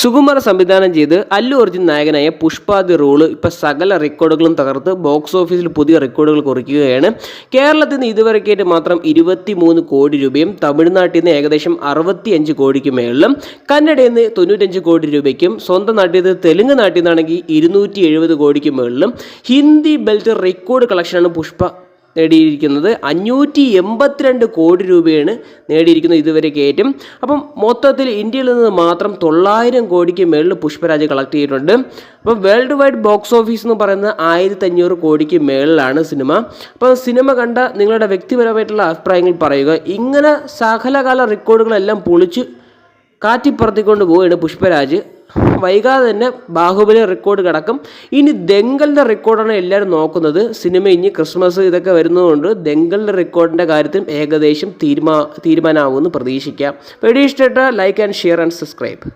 സുകുമാർ സംവിധാനം ചെയ്ത് അല്ലു അർജുൻ നായകനായ പുഷ്പ ദി റൂള് ഇപ്പോൾ സകല റെക്കോർഡുകളും തകർത്ത് ബോക്സ് ഓഫീസിൽ പുതിയ റെക്കോർഡുകൾ കുറിക്കുകയാണ്. കേരളത്തിൽ നിന്ന് ഇതുവരെയായിട്ട് മാത്രം 23 കോടി രൂപയും തമിഴ്നാട്ടിൽ നിന്ന് ഏകദേശം 65 കോടിക്ക് മേളിലും കന്നഡയിൽ നിന്ന് 95 കോടി രൂപയ്ക്കും സ്വന്തം നാട്ടിൽ നിന്ന് തെലുങ്ക് നാട്ടിൽ നിന്നാണെങ്കിൽ 270 കോടിക്ക് മേളിലും ഹിന്ദി ബെൽറ്റ് റെക്കോർഡ് കളക്ഷനാണ് പുഷ്പ നേടിയിരിക്കുന്നത്. 582 കോടി രൂപയാണ് നേടിയിരിക്കുന്നത് ഇതുവരെ കയറ്റും. അപ്പം മൊത്തത്തിൽ ഇന്ത്യയിൽ നിന്ന് മാത്രം 900 കോടിക്ക് മേളിൽ പുഷ്പരാജ് കളക്ട് ചെയ്തിട്ടുണ്ട്. അപ്പം വേൾഡ് വൈഡ് ബോക്സ് ഓഫീസ് എന്ന് പറയുന്നത് 1500 കോടിക്ക് മേളിലാണ് സിനിമ. അപ്പോൾ സിനിമ കണ്ട നിങ്ങളുടെ വ്യക്തിപരമായിട്ടുള്ള അഭിപ്രായങ്ങൾ പറയുക. ഇങ്ങനെ സകലകാല റെക്കോർഡുകളെല്ലാം പൊളിച്ച് കാറ്റിപ്പറത്തിക്കൊണ്ട് പോവുകയാണ് പുഷ്പരാജ്. വൈകാതെ തന്നെ ബാഹുബലി റെക്കോർഡ് കിടക്കും. ഇനി ദംഗലിൻ്റെ റെക്കോർഡാണ് എല്ലാവരും നോക്കുന്നത്. സിനിമ ഇനി ക്രിസ്മസ് ഇതൊക്കെ വരുന്നതുകൊണ്ട് ദംഗലിൻ്റെ റെക്കോർഡിൻ്റെ കാര്യത്തിലും ഏകദേശം തീരുമാനമാകുമെന്ന് പ്രതീക്ഷിക്കാം. വീഡിയോ ഇഷ്ടപ്പെട്ട like and share and subscribe.